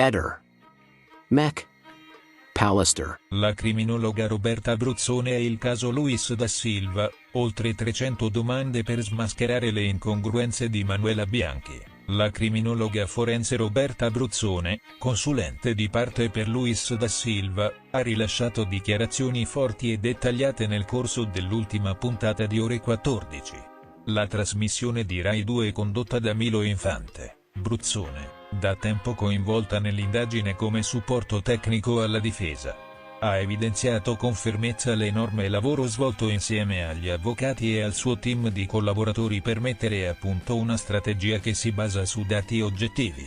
Eder. Mech. Pallister. La criminologa Roberta Abruzzone e il caso Luis da Silva, oltre 300 domande per smascherare le incongruenze di Manuela Bianchi. La criminologa forense Roberta Abruzzone, consulente di parte per Luis da Silva, ha rilasciato dichiarazioni forti e dettagliate nel corso dell'ultima puntata di Ore 14. La trasmissione di Rai 2 condotta da Milo Infante. Abruzzone, da tempo coinvolta nell'indagine come supporto tecnico alla difesa, ha evidenziato con fermezza l'enorme lavoro svolto insieme agli avvocati e al suo team di collaboratori per mettere a punto una strategia che si basa su dati oggettivi,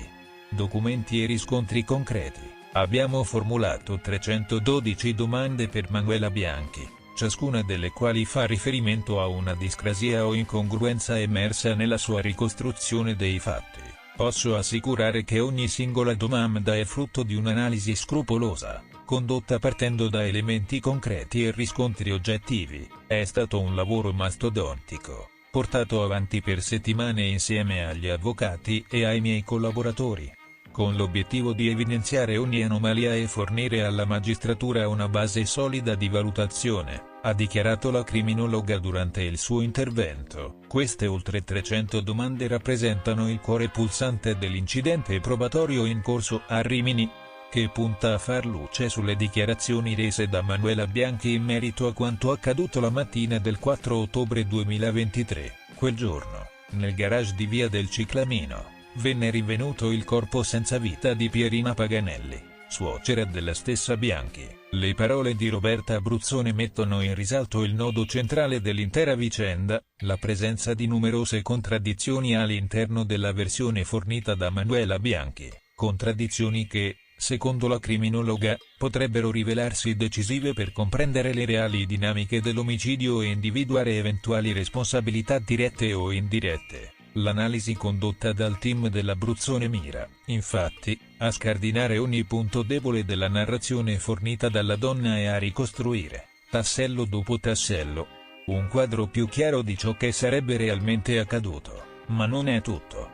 documenti e riscontri concreti. Abbiamo formulato 312 domande per Manuela Bianchi, ciascuna delle quali fa riferimento a una discrasia o incongruenza emersa nella sua ricostruzione dei fatti. Posso assicurare che ogni singola domanda è frutto di un'analisi scrupolosa, condotta partendo da elementi concreti e riscontri oggettivi. È stato un lavoro mastodontico, portato avanti per settimane insieme agli avvocati e ai miei collaboratori, con l'obiettivo di evidenziare ogni anomalia e fornire alla magistratura una base solida di valutazione, ha dichiarato la criminologa durante il suo intervento. Queste oltre 300 domande rappresentano il cuore pulsante dell'incidente probatorio in corso a Rimini, che punta a far luce sulle dichiarazioni rese da Manuela Bianchi in merito a quanto accaduto la mattina del 4 ottobre 2023. Quel giorno, nel garage di Via del Ciclamino, venne rinvenuto il corpo senza vita di Pierina Paganelli, suocera della stessa Bianchi. Le parole di Roberta Abruzzone mettono in risalto il nodo centrale dell'intera vicenda, la presenza di numerose contraddizioni all'interno della versione fornita da Manuela Bianchi, contraddizioni che, secondo la criminologa, potrebbero rivelarsi decisive per comprendere le reali dinamiche dell'omicidio e individuare eventuali responsabilità dirette o indirette. L'analisi condotta dal team dell'Abruzzone mira, infatti, a scardinare ogni punto debole della narrazione fornita dalla donna e a ricostruire, tassello dopo tassello, un quadro più chiaro di ciò che sarebbe realmente accaduto. Ma non è tutto.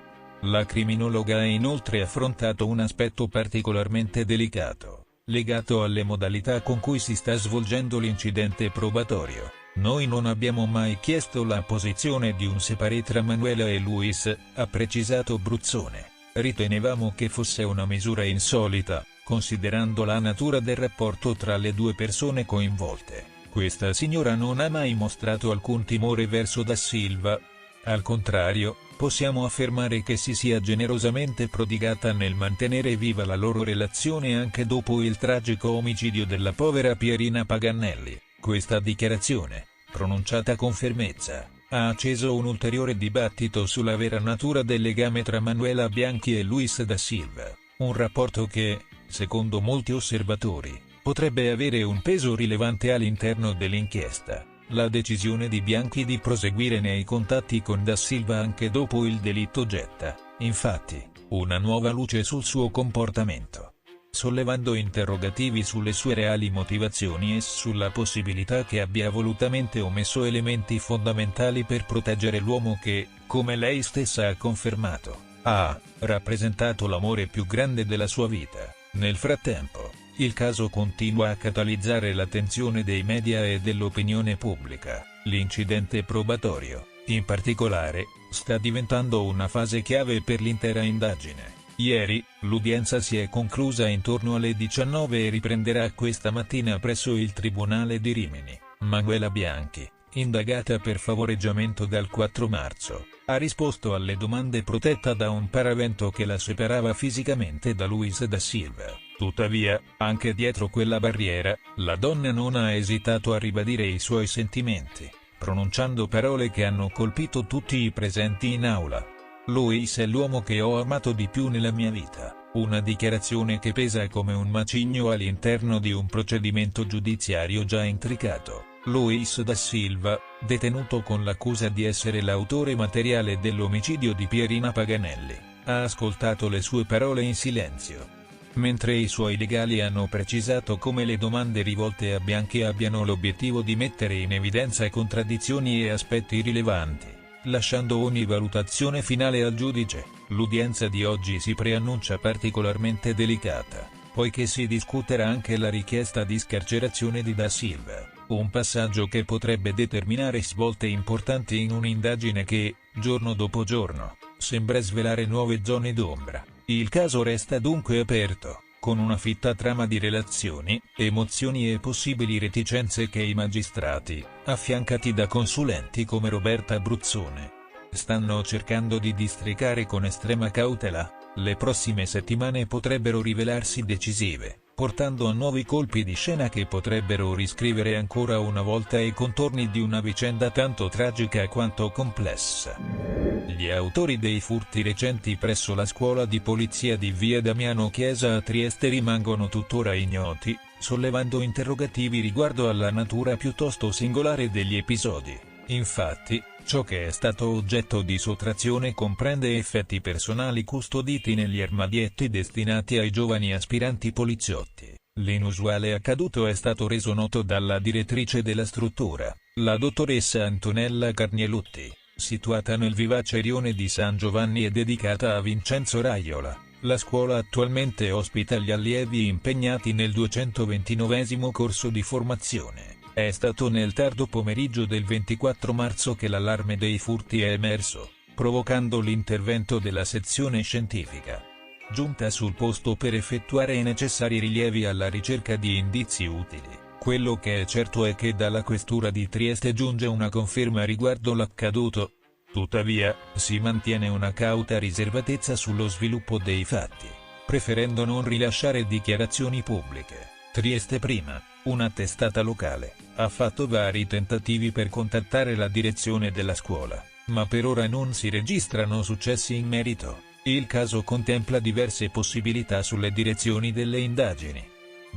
La criminologa ha inoltre affrontato un aspetto particolarmente delicato, legato alle modalità con cui si sta svolgendo l'incidente probatorio. Noi non abbiamo mai chiesto la posizione di un separé tra Manuela e Luis, ha precisato Abruzzone. Ritenevamo che fosse una misura insolita, considerando la natura del rapporto tra le due persone coinvolte. Questa signora non ha mai mostrato alcun timore verso Da Silva. Al contrario, possiamo affermare che si sia generosamente prodigata nel mantenere viva la loro relazione anche dopo il tragico omicidio della povera Pierina Paganelli. Questa dichiarazione, pronunciata con fermezza, ha acceso un ulteriore dibattito sulla vera natura del legame tra Manuela Bianchi e Luis da Silva, un rapporto che, secondo molti osservatori, potrebbe avere un peso rilevante all'interno dell'inchiesta. La decisione di Bianchi di proseguire nei contatti con Da Silva anche dopo il delitto getta, infatti, una nuova luce sul suo comportamento, sollevando interrogativi sulle sue reali motivazioni e sulla possibilità che abbia volutamente omesso elementi fondamentali per proteggere l'uomo che, come lei stessa ha confermato, ha rappresentato l'amore più grande della sua vita. Nel frattempo, il caso continua a catalizzare l'attenzione dei media e dell'opinione pubblica. L'incidente probatorio, in particolare, sta diventando una fase chiave per l'intera indagine. Ieri, l'udienza si è conclusa intorno alle 19 e riprenderà questa mattina presso il Tribunale di Rimini. Manuela Bianchi, indagata per favoreggiamento dal 4 marzo, ha risposto alle domande protetta da un paravento che la separava fisicamente da Luis da Silva. Tuttavia, anche dietro quella barriera, la donna non ha esitato a ribadire i suoi sentimenti, pronunciando parole che hanno colpito tutti i presenti in aula. Luis è l'uomo che ho amato di più nella mia vita, una dichiarazione che pesa come un macigno all'interno di un procedimento giudiziario già intricato. Luis da Silva, detenuto con l'accusa di essere l'autore materiale dell'omicidio di Pierina Paganelli, ha ascoltato le sue parole in silenzio, mentre i suoi legali hanno precisato come le domande rivolte a Bianchi abbiano l'obiettivo di mettere in evidenza contraddizioni e aspetti rilevanti, lasciando ogni valutazione finale al giudice. L'udienza di oggi si preannuncia particolarmente delicata, poiché si discuterà anche la richiesta di scarcerazione di Da Silva, un passaggio che potrebbe determinare svolte importanti in un'indagine che, giorno dopo giorno, sembra svelare nuove zone d'ombra. Il caso resta dunque aperto, con una fitta trama di relazioni, emozioni e possibili reticenze che i magistrati, affiancati da consulenti come Roberta Abruzzone, stanno cercando di districare con estrema cautela. Le prossime settimane potrebbero rivelarsi decisive, portando a nuovi colpi di scena che potrebbero riscrivere ancora una volta i contorni di una vicenda tanto tragica quanto complessa. Gli autori dei furti recenti presso la scuola di polizia di via Damiano Chiesa a Trieste rimangono tuttora ignoti, sollevando interrogativi riguardo alla natura piuttosto singolare degli episodi. Infatti, ciò che è stato oggetto di sottrazione comprende effetti personali custoditi negli armadietti destinati ai giovani aspiranti poliziotti. L'inusuale accaduto è stato reso noto dalla direttrice della struttura, la dottoressa Antonella Carnielutti, situata nel vivace rione di San Giovanni e dedicata a Vincenzo Raiola. La scuola attualmente ospita gli allievi impegnati nel 229° corso di formazione. È stato nel tardo pomeriggio del 24 marzo che l'allarme dei furti è emerso, provocando l'intervento della sezione scientifica, giunta sul posto per effettuare i necessari rilievi alla ricerca di indizi utili. Quello che è certo è che dalla questura di Trieste giunge una conferma riguardo l'accaduto. Tuttavia, si mantiene una cauta riservatezza sullo sviluppo dei fatti, preferendo non rilasciare dichiarazioni pubbliche. Trieste Prima, una testata locale, ha fatto vari tentativi per contattare la direzione della scuola, ma per ora non si registrano successi in merito. Il caso contempla diverse possibilità sulle direzioni delle indagini.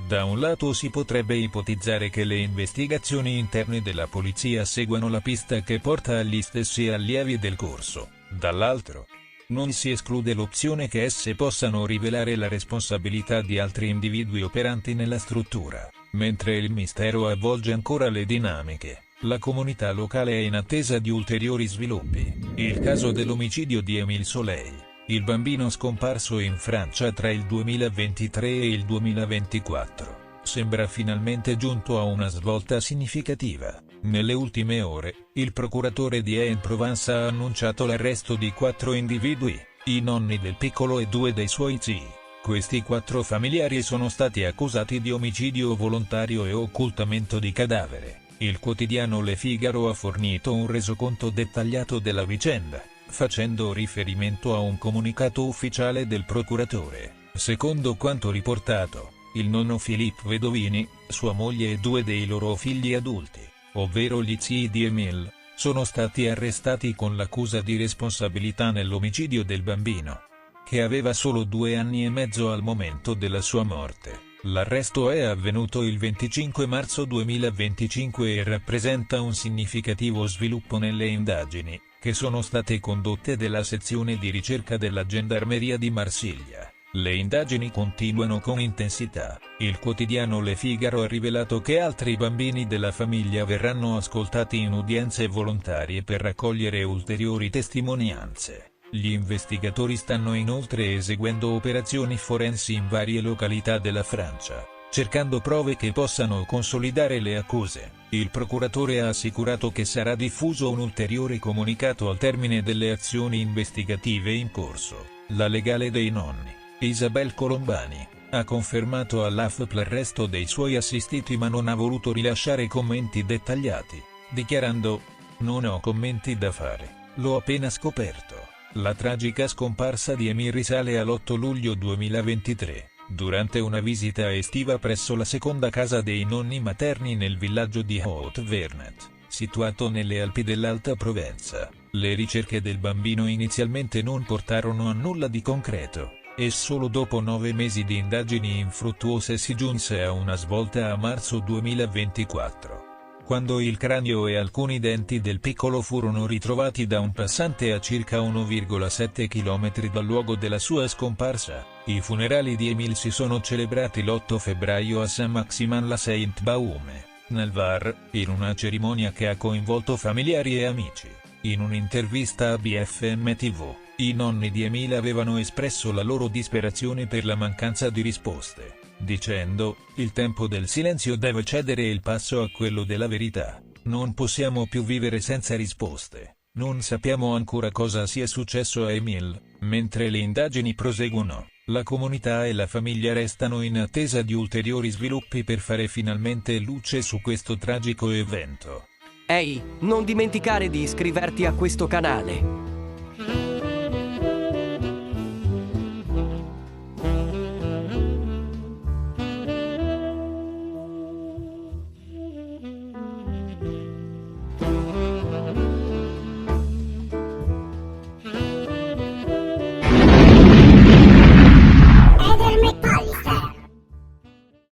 Da un lato si potrebbe ipotizzare che le investigazioni interne della polizia seguano la pista che porta agli stessi allievi del corso, dall'altro, non si esclude l'opzione che esse possano rivelare la responsabilità di altri individui operanti nella struttura. Mentre il mistero avvolge ancora le dinamiche, la comunità locale è in attesa di ulteriori sviluppi. Il caso dell'omicidio di Émile Soleil, il bambino scomparso in Francia tra il 2023 e il 2024, sembra finalmente giunto a una svolta significativa. Nelle ultime ore, il procuratore di Aix-en-Provence ha annunciato l'arresto di 4 individui, i nonni del piccolo e 2 dei suoi zii. Questi 4 familiari sono stati accusati di omicidio volontario e occultamento di cadavere. Il quotidiano Le Figaro ha fornito un resoconto dettagliato della vicenda, facendo riferimento a un comunicato ufficiale del procuratore. Secondo quanto riportato, il nonno Philippe Vedovini, sua moglie e 2 dei loro figli adulti, ovvero gli zii di Émile, sono stati arrestati con l'accusa di responsabilità nell'omicidio del bambino, che aveva solo 2 anni e mezzo al momento della sua morte. L'arresto è avvenuto il 25 marzo 2025 e rappresenta un significativo sviluppo nelle indagini, che sono state condotte dalla sezione di ricerca della Gendarmeria di Marsiglia. Le indagini continuano con intensità. Il quotidiano Le Figaro ha rivelato che altri bambini della famiglia verranno ascoltati in udienze volontarie per raccogliere ulteriori testimonianze. Gli investigatori stanno inoltre eseguendo operazioni forensi in varie località della Francia, cercando prove che possano consolidare le accuse. Il procuratore ha assicurato che sarà diffuso un ulteriore comunicato al termine delle azioni investigative in corso. La legale dei nonni, Isabel Colombani, ha confermato all'AFP l'arresto dei suoi assistiti ma non ha voluto rilasciare commenti dettagliati, dichiarando: "Non ho commenti da fare, l'ho appena scoperto". La tragica scomparsa di Émile risale all'8 luglio 2023, durante una visita estiva presso la seconda casa dei nonni materni nel villaggio di Haute-Vernet, situato nelle Alpi dell'Alta Provenza. Le ricerche del bambino inizialmente non portarono a nulla di concreto, e solo dopo 9 mesi di indagini infruttuose si giunse a una svolta a marzo 2024, quando il cranio e alcuni denti del piccolo furono ritrovati da un passante a circa 1,7 km dal luogo della sua scomparsa. I funerali di Émile si sono celebrati l'8 febbraio a Saint-Maximin-la-Sainte-Baume, nel Var, in una cerimonia che ha coinvolto familiari e amici. In un'intervista a BFM TV, I nonni di Emile avevano espresso la loro disperazione per la mancanza di risposte, dicendo: il tempo del silenzio deve cedere il passo a quello della verità. Non possiamo più vivere senza risposte. Non sappiamo ancora cosa sia successo a Emile. Mentre le indagini proseguono, la comunità e la famiglia restano in attesa di ulteriori sviluppi per fare finalmente luce su questo tragico evento. Ehi, non dimenticare di iscriverti a questo canale.